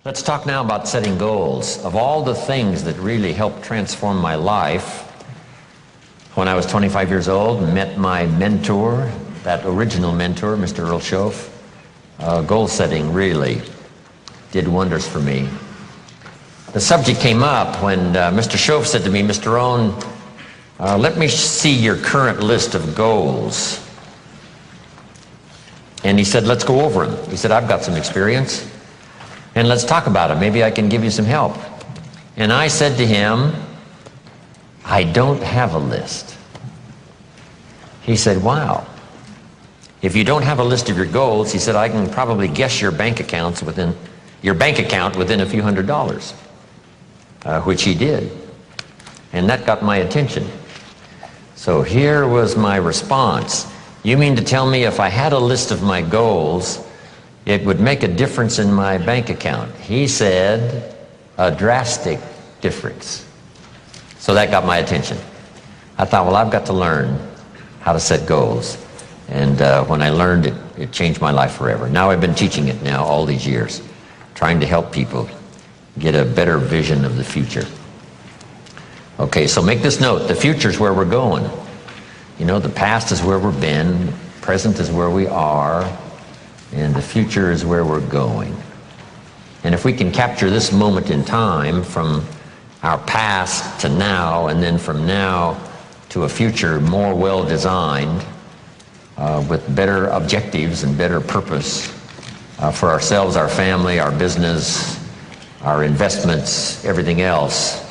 Let's talk now about setting goals. Of all the things that really helped transform my life, when I was 25 years old and met my mentor, that original mentor, Mr. Earl Schoaf, goal setting really did wonders for me. The subject came up when Mr. Schoaf said to me, Mr. Rohn, let me see your current list of goals. And he said, let's go over them. He said, I've got some experience, and let's talk about it. Maybe I can give you some help. And I said to him, I don't have a list. He said, wow. If you don't have a list of your goals, he said, I can probably guess your bank account within a few $100s, which he did. And that got my attention. So here was my response. You mean to tell me if I had a list of my goals, it would make a difference in my bank account? He said, a drastic difference. So that got my attention. I thought, well, I've got to learn how to set goals. And when I learned it, it changed my life forever. Now I've been teaching it now all these years, trying to help people get a better vision of the future. Okay, so make this note. The future is where we're going. You know, the past is where we've been, present is where we are, and the future is where we're going. And if we can capture this moment in time from our past to now, and then from now to a future more well-designed, with better objectives and better purpose for ourselves, our family, our business, our investments, everything else,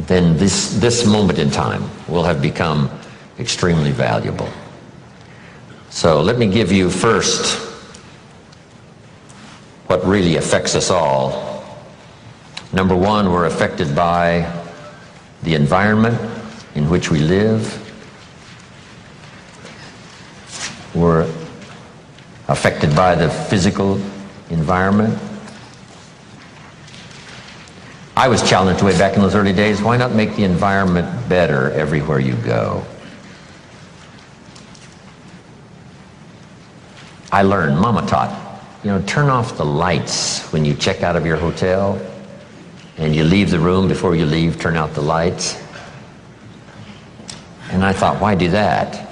then this moment in time will have become extremely valuable. So let me give you first what really affects us all. Number one, we're affected by the environment in which we live. We're affected by the physical environment. I was challenged way back in those early days, why not make the environment better everywhere you go? I learned, Mama taught, you know, turn off the lights when you check out of your hotel and you leave the room. Before you leave, turn out the lights. And I thought, why do that?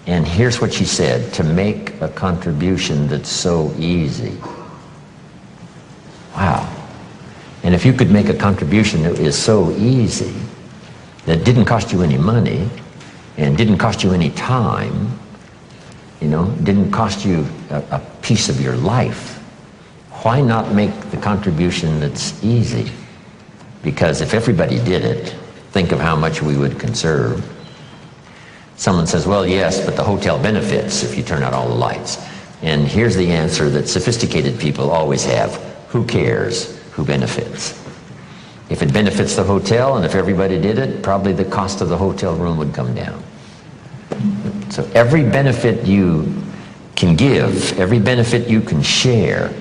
And here's what she said, to make a contribution that's so easy. Wow. And if you could make a contribution that is so easy, that didn't cost you any money, and didn't cost you any time, you know, didn't cost you a piece of your life, why not make the contribution that's easy? Because if everybody did it, think of how much we would conserve. Someone says, well, yes, but the hotel benefits if you turn out all the lights. And here's the answer that sophisticated people always have. Who cares who benefits? If it benefits the hotel and if everybody did it, probably the cost of the hotel room would come down. So every benefit you can give, every benefit you can share,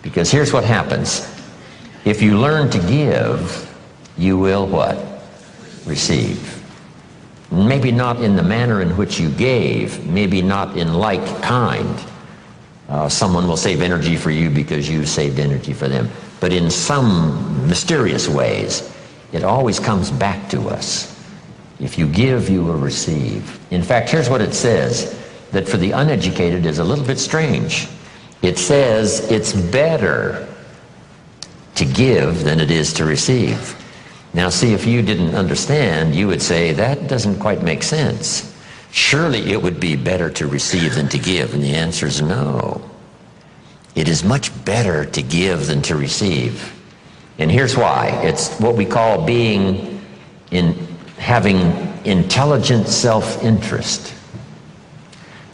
because here's what happens. If you learn to give, you will what? Receive. Maybe not in the manner in which you gave, maybe not in like kind. Someone will save energy for you because you saved energy for them. But in some mysterious ways, it always comes back to us. If you give, you will receive. In fact, here's what it says, that for the uneducated is a little bit strange. It says it's better to give than it is to receive. Now see, if you didn't understand, you would say, that doesn't quite make sense. Surely it would be better to receive than to give, and the answer is no. It is much better to give than to receive. And here's why. It's what we call having intelligent self-interest.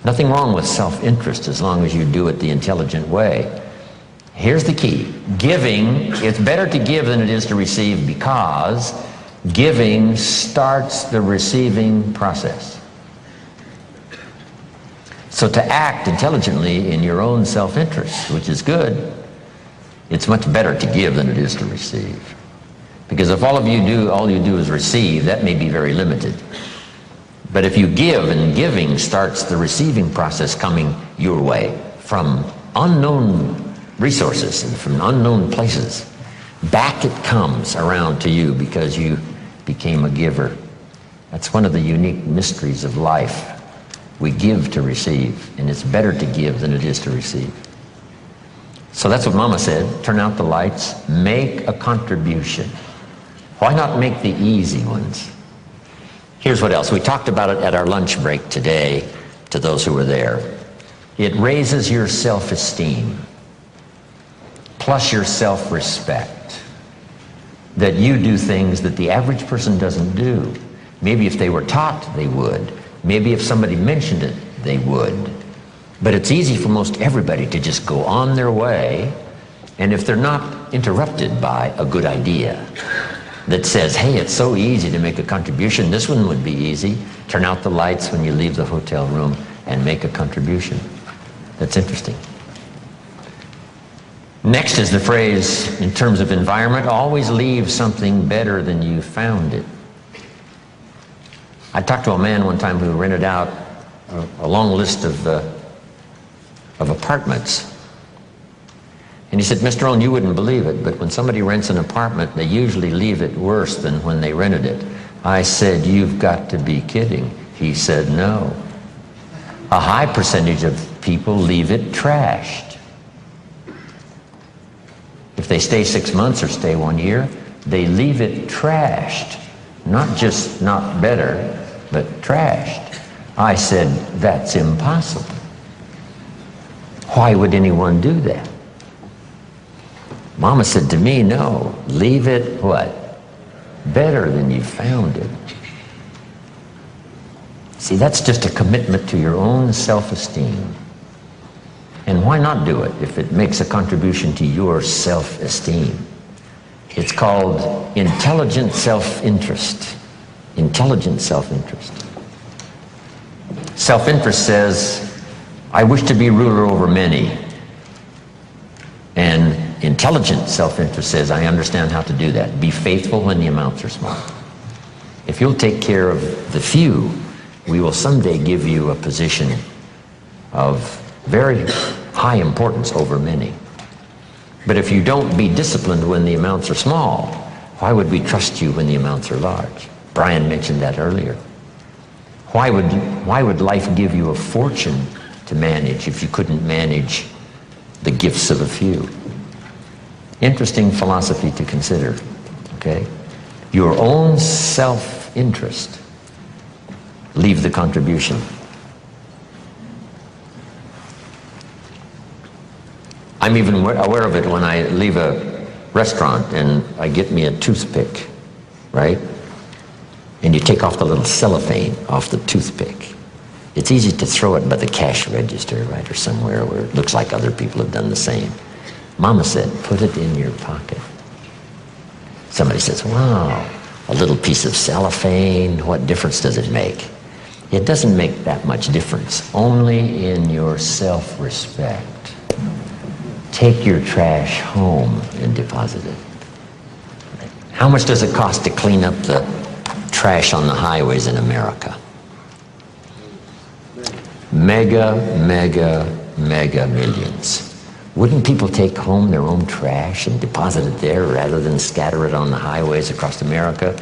Nothing wrong with self-interest as long as you do it the intelligent way. Here's the key. Giving, it's better to give than it is to receive because giving starts the receiving process. So to act intelligently in your own self-interest, which is good, it's much better to give than it is to receive. Because if all you do is receive, that may be very limited. But if you give, and giving starts the receiving process coming your way from unknown resources and from unknown places. Back it comes around to you because you became a giver. That's one of the unique mysteries of life. We give to receive, and it's better to give than it is to receive. So that's what Mama said. Turn out the lights, make a contribution. Why not make the easy ones? Here's what else. We talked about it at our lunch break today to those who were there. It raises your self-esteem, plus your self-respect, that you do things that the average person doesn't do. Maybe if they were taught, they would. Maybe if somebody mentioned it, they would. But it's easy for most everybody to just go on their way, and if they're not interrupted by a good idea that says, hey, it's so easy to make a contribution, this one would be easy. Turn out the lights when you leave the hotel room and make a contribution. That's interesting. Next is the phrase, in terms of environment, always leave something better than you found it. I talked to a man one time who rented out a long list of apartments. And he said, Mr. Rohn, you wouldn't believe it, but when somebody rents an apartment, they usually leave it worse than when they rented it. I said, you've got to be kidding. He said, no. A high percentage of people leave it trashed. If they stay 6 months or stay 1 year, they leave it trashed. Not just not better, but trashed. I said, that's impossible. Why would anyone do that? Mama said to me, no, leave it what? Better than you found it. See, that's just a commitment to your own self-esteem. And why not do it if it makes a contribution to your self-esteem? It's called intelligent self-interest. Intelligent self-interest. Self-interest says, I wish to be ruler over many. And intelligent self-interest says, I understand how to do that. Be faithful when the amounts are small. If you'll take care of the few, we will someday give you a position of very high importance over many. But if you don't be disciplined when the amounts are small, why would we trust you when the amounts are large? Brian mentioned that earlier. Why would life give you a fortune to manage if you couldn't manage the gifts of a few? Interesting philosophy to consider, okay? Your own self-interest. Leave the contribution. I'm even aware of it when I leave a restaurant and I get me a toothpick, right? And you take off the little cellophane off the toothpick. It's easy to throw it by the cash register, right, or somewhere where it looks like other people have done the same. Mama said, put it in your pocket. Somebody says, wow, a little piece of cellophane, what difference does it make? It doesn't make that much difference, only in your self-respect. Take your trash home and deposit it. How much does it cost to clean up the trash on the highways in America? Mega millions. Wouldn't people take home their own trash and deposit it there rather than scatter it on the highways across America?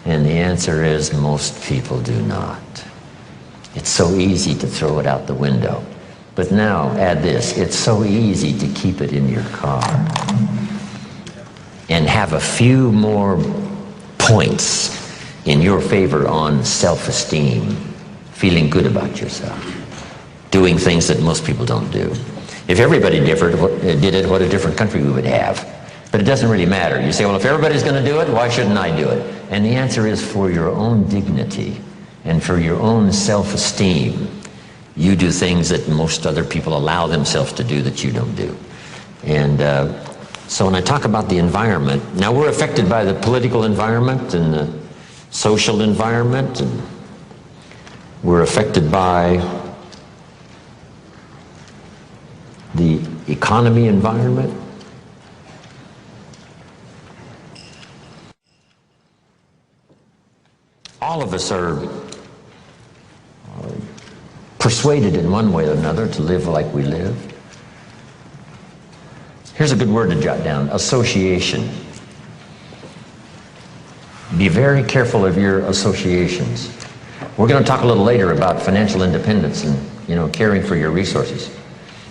And the answer is most people do not. It's so easy to throw it out the window. But now, add this, it's so easy to keep it in your car and have a few more points in your favor on self-esteem, feeling good about yourself, doing things that most people don't do. If everybody did it, what a different country we would have. But it doesn't really matter. You say, well, if everybody's going to do it, why shouldn't I do it? And the answer is for your own dignity and for your own self-esteem. You do things that most other people allow themselves to do that you don't do. And so when I talk about the environment, now we're affected by the political environment and the social environment, and we're affected by the economy environment. All of us are persuaded in one way or another to live like we live. Here's a good word to jot down: association. Be very careful of your associations. We're going to talk a little later about financial independence and, caring for your resources.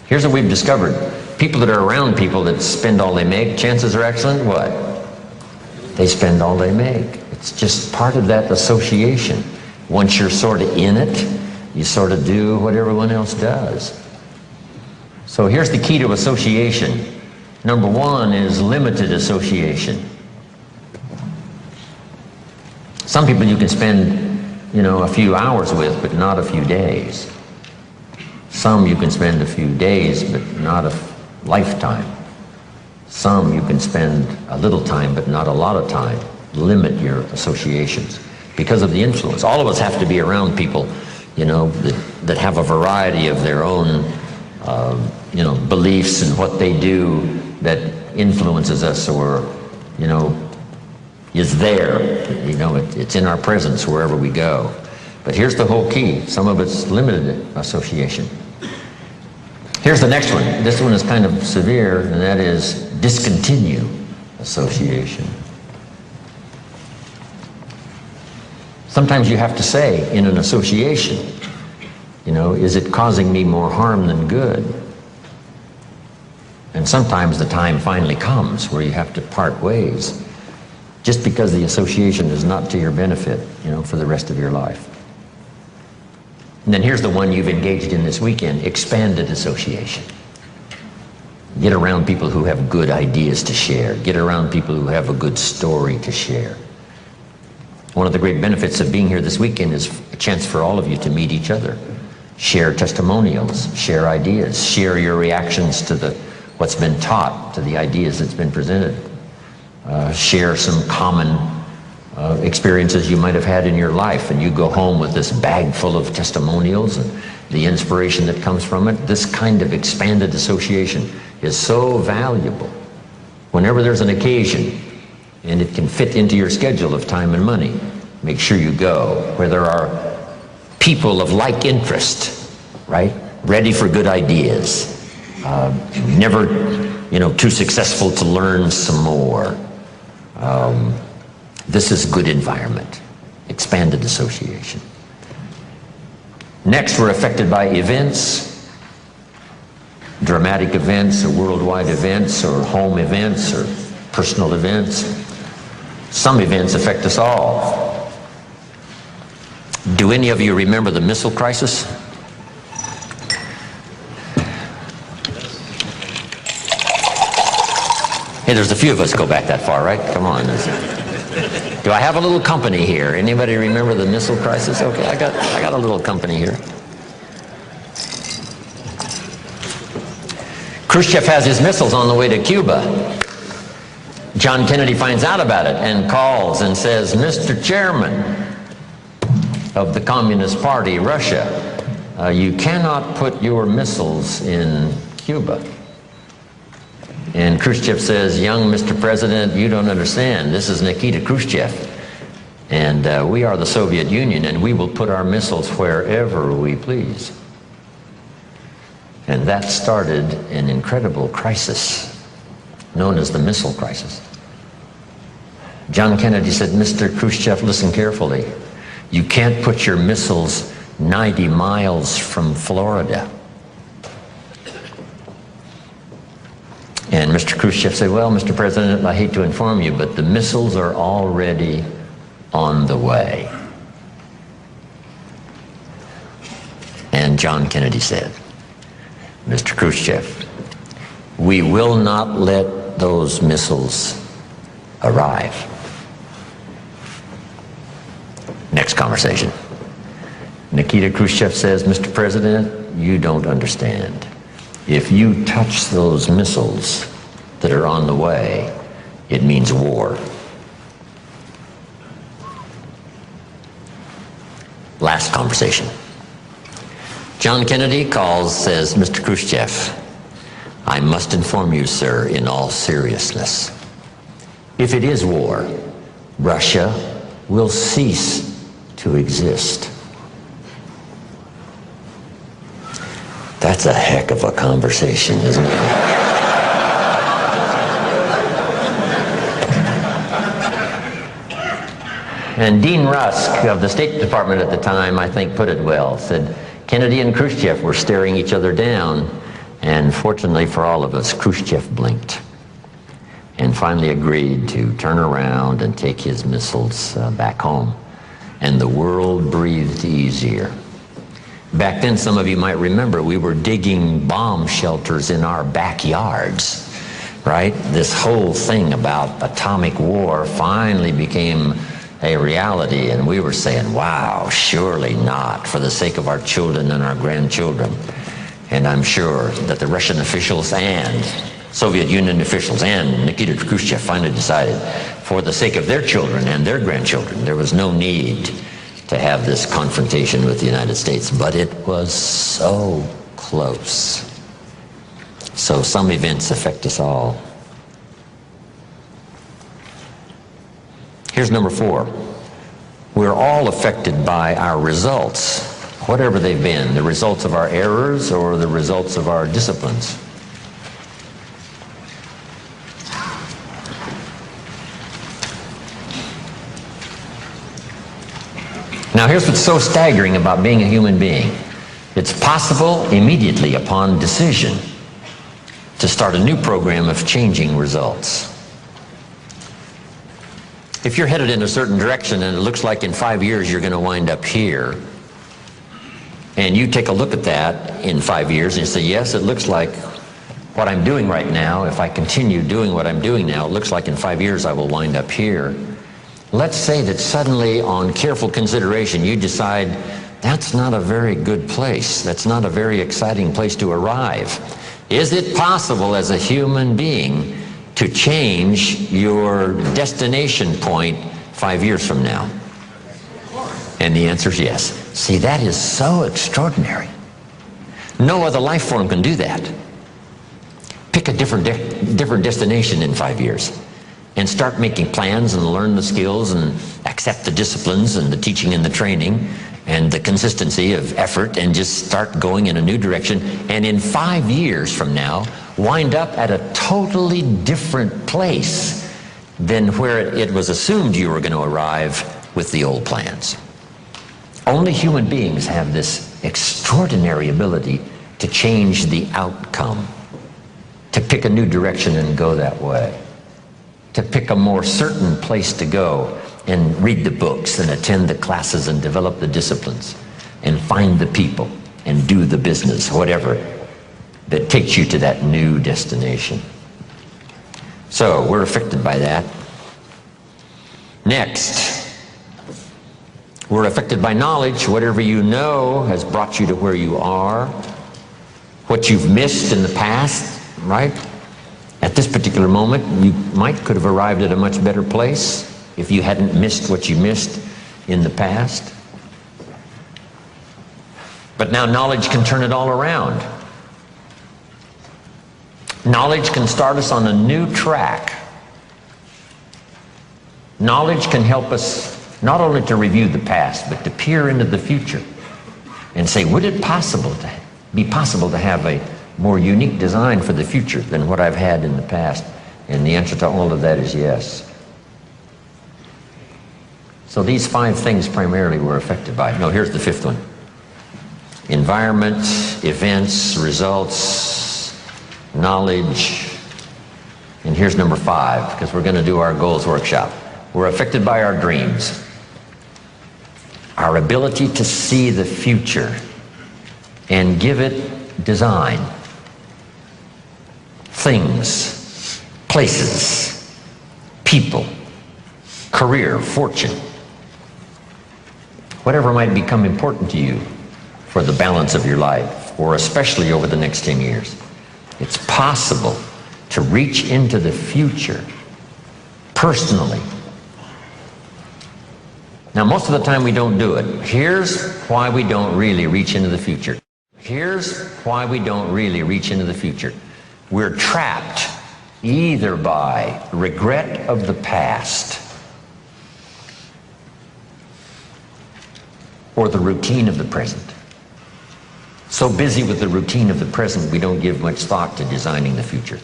Here's what we've discovered. People that are around people that spend all they make, chances are excellent, what? They spend all they make. It's just part of that association. Once you're sort of in it, you sort of do what everyone else does. So here's the key to association. Number one is limited association. Some people you can spend, a few hours with, but not a few days. Some you can spend a few days, but not a lifetime. Some you can spend a little time, but not a lot of time. Limit your associations because of the influence. All of us have to be around people, that have a variety of their own, beliefs and what they do that influences us or, is there. It's in our presence wherever we go. But here's the whole key. Some of it's limited association. Here's the next one. This one is kind of severe, and that is discontinue association. Sometimes you have to say in an association, is it causing me more harm than good? And sometimes the time finally comes where you have to part ways just because the association is not to your benefit, for the rest of your life. And then here's the one you've engaged in this weekend: expanded association. Get around people who have good ideas to share. Get around people who have a good story to share. One of the great benefits of being here this weekend is a chance for all of you to meet each other. Share testimonials, share ideas, share your reactions to what's been taught, to the ideas that's been presented. Share some common experiences you might have had in your life, and you go home with this bag full of testimonials and the inspiration that comes from it. This kind of expanded association is so valuable. Whenever there's an occasion and it can fit into your schedule of time and money, make sure you go where there are people of like interest, right? Ready for good ideas. Never, too successful to learn some more. This is good environment. Expanded association. Next, we're affected by events, dramatic events, or worldwide events, or home events, or personal events. Some events affect us all. Do any of you remember the missile crisis? Hey, there's a few of us go back that far, right? Come on. Do I have a little company here? Anybody remember the missile crisis? Okay, I got a little company here. Khrushchev has his missiles on the way to Cuba. John Kennedy finds out about it and calls and says, "Mr. Chairman of the Communist Party, Russia, you cannot put your missiles in Cuba." And Khrushchev says, "Young Mr. President, you don't understand. This is Nikita Khrushchev. And we are the Soviet Union, and we will put our missiles wherever we please." And that started an incredible crisis known as the missile crisis. John Kennedy said, "Mr. Khrushchev, listen carefully. You can't put your missiles 90 miles from Florida." And Mr. Khrushchev said, "Well, Mr. President, I hate to inform you, but the missiles are already on the way." And John Kennedy said, "Mr. Khrushchev, we will not let those missiles arrive." Next conversation. Nikita Khrushchev says, "Mr. President, you don't understand. If you touch those missiles that are on the way, it means war." Last conversation. John Kennedy calls, says, "Mr. Khrushchev, I must inform you, sir, in all seriousness. If it is war, Russia will cease to exist." That's a heck of a conversation, isn't it? And Dean Rusk of the State Department at the time, I think, put it well, said, Kennedy and Khrushchev were staring each other down, and fortunately for all of us, Khrushchev blinked and finally agreed to turn around and take his missiles back home. And the world breathed easier. Back then, some of you might remember, we were digging bomb shelters in our backyards, right? This whole thing about atomic war finally became a reality, and we were saying, wow, surely not, for the sake of our children and our grandchildren. And I'm sure that the Russian officials and Soviet Union officials and Nikita Khrushchev finally decided, for the sake of their children and their grandchildren, there was no need to have this confrontation with the United States. But it was so close. So some events affect us all. Here's number 4. We're all affected by our results, whatever they've been, the results of our errors or the results of our disciplines. Now here's what's so staggering about being a human being. It's possible immediately upon decision to start a new program of changing results. If you're headed in a certain direction and it looks like in 5 years you're going to wind up here, and you take a look at that in 5 years and you say, yes, it looks like what I'm doing right now, if I continue doing what I'm doing now, it looks like in 5 years I will wind up here. Let's say that suddenly, on careful consideration, you decide that's not a very good place. That's not a very exciting place to arrive. Is it possible as a human being to change your destination point 5 years from now? And the answer is yes. See, that is so extraordinary. No other life form can do that. Pick a different destination in 5 years. And start making plans and learn the skills and accept the disciplines and the teaching and the training and the consistency of effort, and just start going in a new direction. And in 5 years from now, wind up at a totally different place than where it was assumed you were going to arrive with the old plans. Only human beings have this extraordinary ability to change the outcome, to pick a new direction and go that way, to pick a more certain place to go and read the books and attend the classes and develop the disciplines and find the people and do the business, whatever, that takes you to that new destination. So we're affected by that. Next, we're affected by knowledge. Whatever you know has brought you to where you are. What you've missed in the past, right? At this particular moment, you could have arrived at a much better place if you hadn't missed what you missed in the past. But now knowledge can turn it all around. Knowledge can start us on a new track. Knowledge can help us not only to review the past, but to peer into the future and say, would it be possible to have a more unique design for the future than what I've had in the past? And the answer to all of that is yes. So these 5 things primarily were affected by it. No, here's the 5th one. Environment, events, results, knowledge. And here's number 5, because we're going to do our goals workshop. We're affected by our dreams. Our ability to see the future and give it design. Things, places, people, career, fortune, whatever might become important to you for the balance of your life, or especially over the next 10 years. It's possible to reach into the future personally. Now, most of the time we don't do it. Here's why we don't really reach into the future. Here's why we don't really reach into the future. We're trapped either by regret of the past or the routine of the present. So busy with the routine of the present, we don't give much thought to designing the future.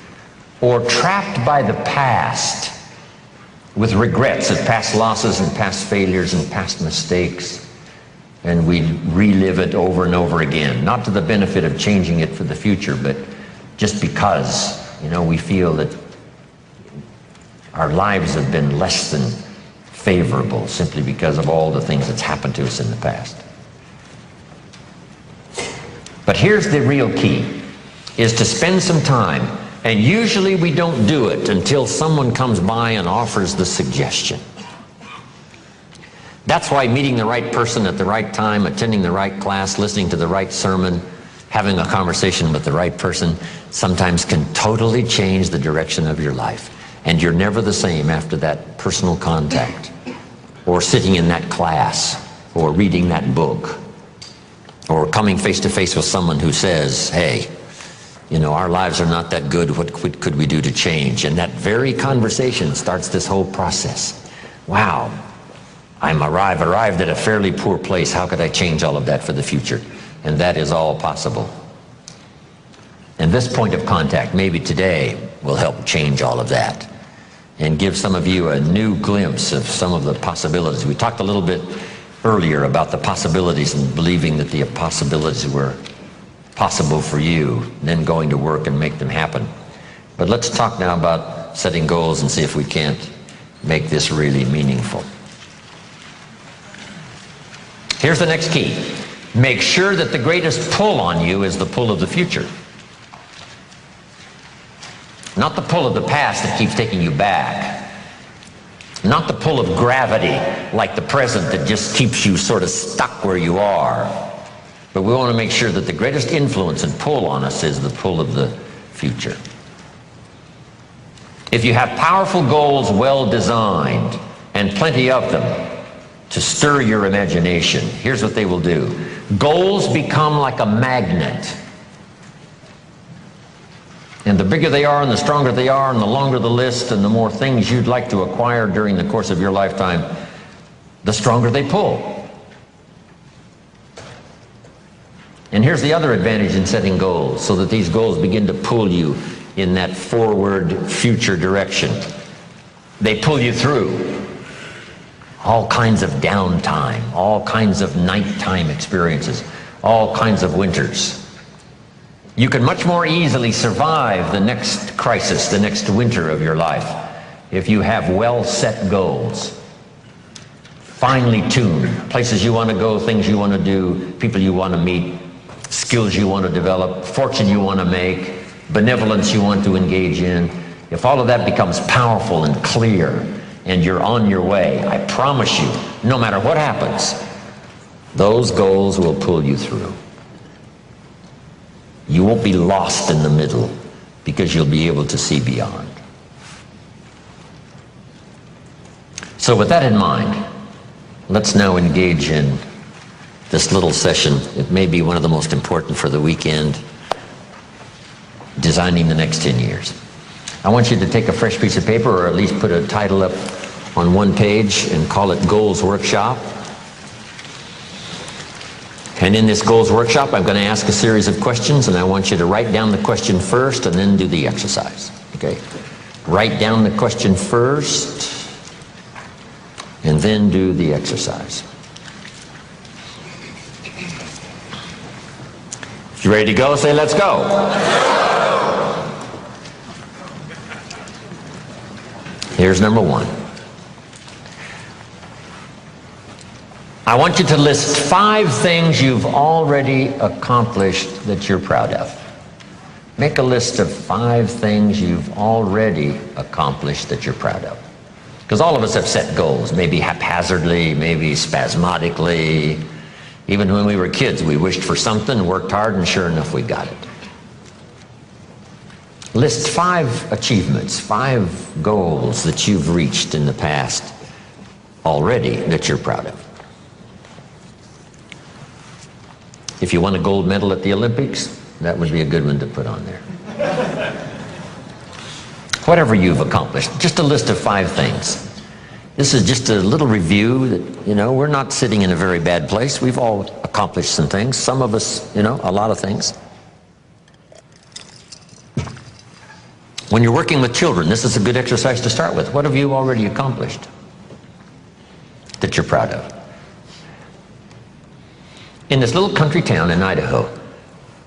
Or trapped by the past, with regrets of past losses and past failures and past mistakes. And we relive it over and over again, not to the benefit of changing it for the future, but just because, we feel that our lives have been less than favorable simply because of all the things that's happened to us in the past. But here's the real key, is to spend some time, and usually we don't do it until someone comes by and offers the suggestion. That's why meeting the right person at the right time, attending the right class, listening to the right sermon, having a conversation with the right person sometimes can totally change the direction of your life. And you're never the same after that personal contact, or sitting in that class, or reading that book, or coming face to face with someone who says, hey, our lives are not that good, what could we do to change? And that very conversation starts this whole process. Wow, I'm arrived at a fairly poor place. How could I change all of that for the future? And that is all possible. And this point of contact, maybe today, will help change all of that and give some of you a new glimpse of some of the possibilities. We talked a little bit earlier about the possibilities and believing that the possibilities were possible for you, then going to work and make them happen. But let's talk now about setting goals and see if we can't make this really meaningful. Here's the next key. Make sure that the greatest pull on you is the pull of the future. Not the pull of the past that keeps taking you back. Not the pull of gravity like the present that just keeps you sort of stuck where you are. But we want to make sure that the greatest influence and pull on us is the pull of the future. If you have powerful goals well designed and plenty of them to stir your imagination, here's what they will do. Goals become like a magnet. And the bigger they are and the stronger they are and the longer the list and the more things you'd like to acquire during the course of your lifetime, the stronger they pull. And here's the other advantage in setting goals, so that these goals begin to pull you in that forward future direction. They pull you through all kinds of downtime, all kinds of nighttime experiences, all kinds of winters. You can much more easily survive the next crisis, the next winter of your life, if you have well-set goals, finely tuned, places you want to go, things you want to do, people you want to meet, skills you want to develop, fortune you want to make, benevolence you want to engage in. If all of that becomes powerful and clear and you're on your way, I promise you, no matter what happens, those goals will pull you through. You won't be lost in the middle because you'll be able to see beyond. So with that in mind, let's now engage in this little session. It may be one of the most important for the weekend, designing the next 10 years. I want you to take a fresh piece of paper, or at least put a title up on one page and call it Goals Workshop. And in this Goals Workshop, I'm going to ask a series of questions, and I want you to write down the question first and then do the exercise. Okay? Write down the question first and then do the exercise. If you're ready to go, say, let's go. Here's number one. I want you to list 5 things you've already accomplished that you're proud of. Make a list of 5 things you've already accomplished that you're proud of. Because all of us have set goals, maybe haphazardly, maybe spasmodically. Even when we were kids, we wished for something, worked hard, and sure enough, we got it. List 5 achievements, 5 goals that you've reached in the past already that you're proud of. If you won a gold medal at the Olympics, that would be a good one to put on there. Whatever you've accomplished, just a list of 5 things. This is just a little review that, we're not sitting in a very bad place. We've all accomplished some things. Some of us, a lot of things. When you're working with children, this is a good exercise to start with. What have you already accomplished that you're proud of? In this little country town in Idaho,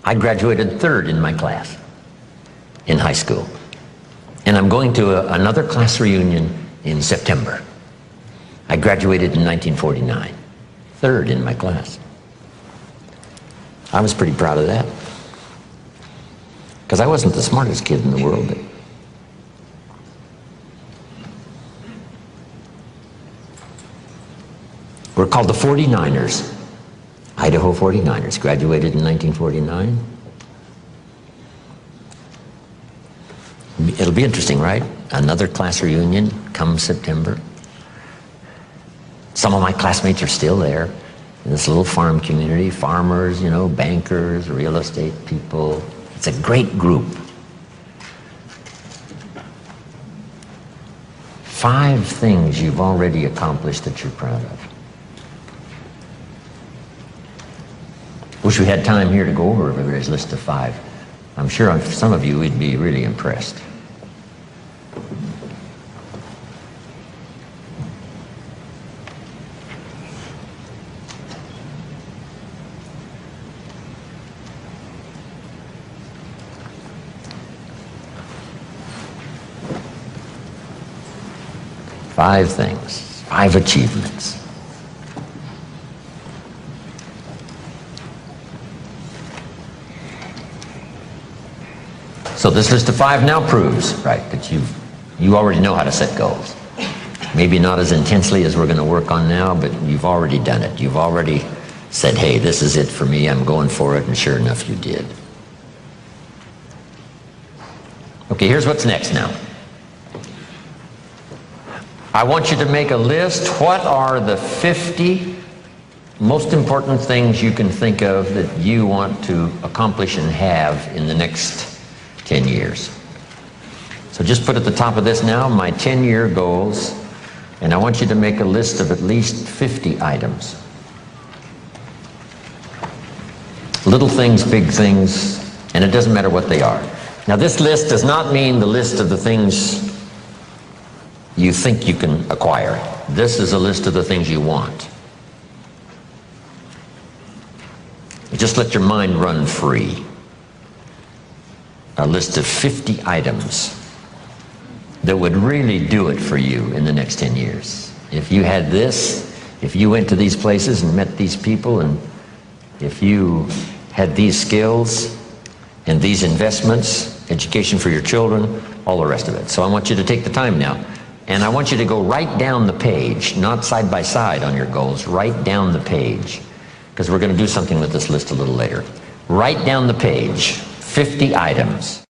I graduated third in my class in high school. And I'm going to another class reunion in September. I graduated in 1949, third in my class. I was pretty proud of that, because I wasn't the smartest kid in the world. But we're called the 49ers, Idaho 49ers, graduated in 1949. It'll be interesting, right? Another class reunion come September. Some of my classmates are still there in this little farm community, farmers, bankers, real estate people. It's a great group. 5 things you've already accomplished that you're proud of. Wish we had time here to go over everybody's list of 5. I'm sure some of you would be really impressed. Five things, 5 achievements. So this list of 5 now proves, right, that you already know how to set goals. Maybe not as intensely as we're going to work on now, but you've already done it. You've already said, hey, this is it for me, I'm going for it, and sure enough you did. Okay, here's what's next now. I want you to make a list. What are the 50 most important things you can think of that you want to accomplish and have in the next 10 years? So just put at the top of this now, my 10-year goals, and I want you to make a list of at least 50 items. Little things, big things, and it doesn't matter what they are. Now this list does not mean the list of the things you think you can acquire. This is a list of the things you want. Just let your mind run free. A list of 50 items that would really do it for you in the next 10 years. If you had this, if you went to these places and met these people, and if you had these skills and these investments, education for your children, all the rest of it. So I want you to take the time now. And I want you to go right down the page, not side by side on your goals, right down the page, because we're going to do something with this list a little later. Right down the page, 50 items.